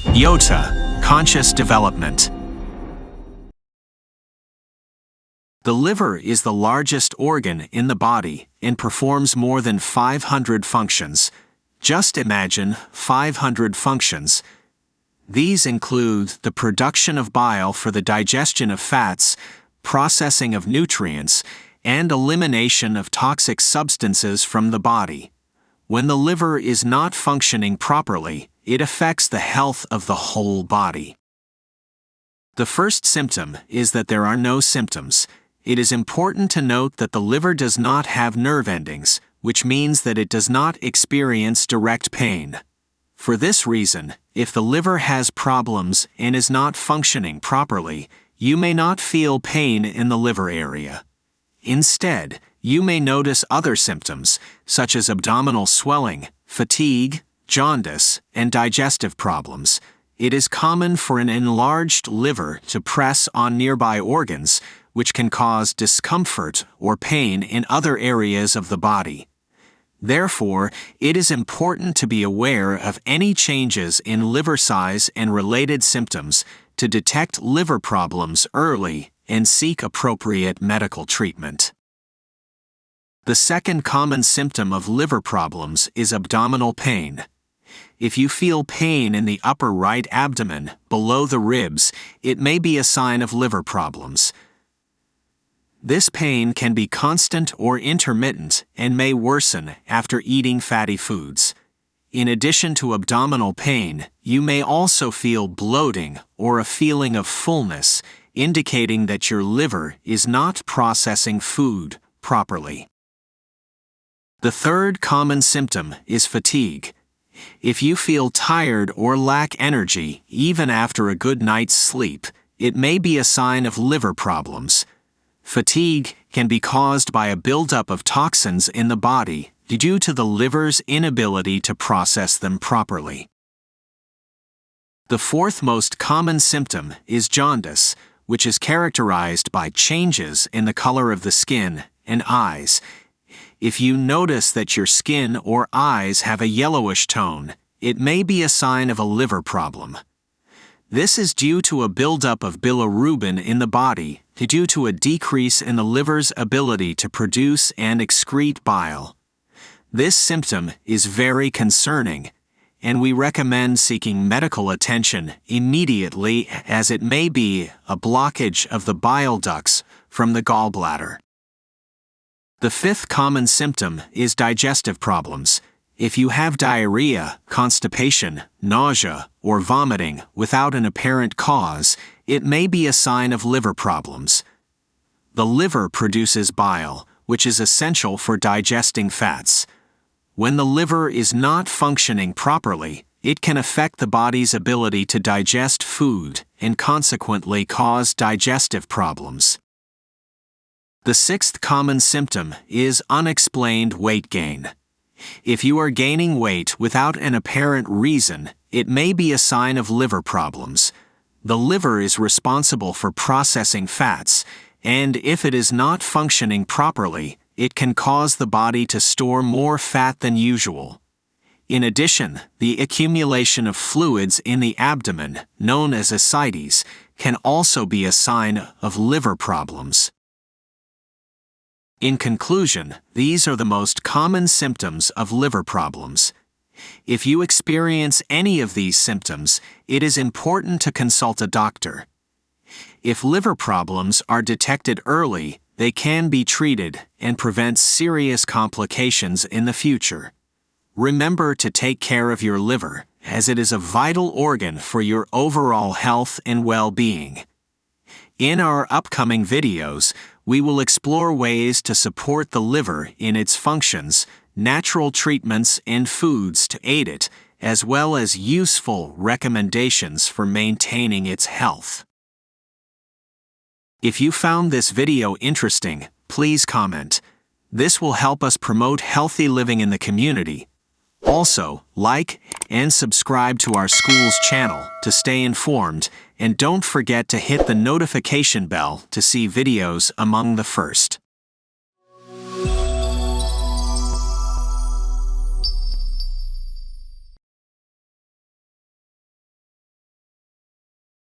Yota, conscious development. The liver is the largest organ in the body and performs more than 500 functions. Just imagine 500 functions. These include the production of bile for the digestion of fats, processing of nutrients, and elimination of toxic substances from the body. When the liver is not functioning properly, it affects the health of the whole body. The first symptom is that there are no symptoms. It is important to note that the liver does not have nerve endings, which means that it does not experience direct pain. For this reason, if the liver has problems and is not functioning properly, you may not feel pain in the liver area. Instead, you may notice other symptoms, such as abdominal swelling, fatigue, jaundice, and digestive problems. It is common for an enlarged liver to press on nearby organs, which can cause discomfort or pain in other areas of the body. Therefore, it is important to be aware of any changes in liver size and related symptoms to detect liver problems early and seek appropriate medical treatment. The second common symptom of liver problems is abdominal pain. If you feel pain in the upper right abdomen, below the ribs, it may be a sign of liver problems. This pain can be constant or intermittent and may worsen after eating fatty foods. In addition to abdominal pain, you may also feel bloating or a feeling of fullness, indicating that your liver is not processing food properly. The third common symptom is fatigue. If you feel tired or lack energy even after a good night's sleep, it may be a sign of liver problems. Fatigue can be caused by a buildup of toxins in the body due to the liver's inability to process them properly. The fourth most common symptom is jaundice, which is characterized by changes in the color of the skin and eyes. If you notice that your skin or eyes have a yellowish tone, it may be a sign of a liver problem. This is due to a buildup of bilirubin in the body due to a decrease in the liver's ability to produce and excrete bile. This symptom is very concerning, and we recommend seeking medical attention immediately, as it may be a blockage of the bile ducts from the gallbladder. The fifth common symptom is digestive problems. If you have diarrhea, constipation, nausea, or vomiting without an apparent cause, it may be a sign of liver problems. The liver produces bile, which is essential for digesting fats. When the liver is not functioning properly, it can affect the body's ability to digest food and consequently cause digestive problems. The sixth common symptom is unexplained weight gain. If you are gaining weight without an apparent reason, it may be a sign of liver problems. The liver is responsible for processing fats, and if it is not functioning properly, it can cause the body to store more fat than usual. In addition, the accumulation of fluids in the abdomen, known as ascites, can also be a sign of liver problems. In conclusion, these are the most common symptoms of liver problems. If you experience any of these symptoms, it is important to consult a doctor. If liver problems are detected early, they can be treated and prevent serious complications in the future. Remember to take care of your liver, as it is a vital organ for your overall health and well-being. In our upcoming videos, we will explore ways to support the liver in its functions, natural treatments and foods to aid it, as well as useful recommendations for maintaining its health. If you found this video interesting, please comment. This will help us promote healthy living in the community. Also, like and subscribe to our school's channel to stay informed, and don't forget to hit the notification bell to see videos among the first.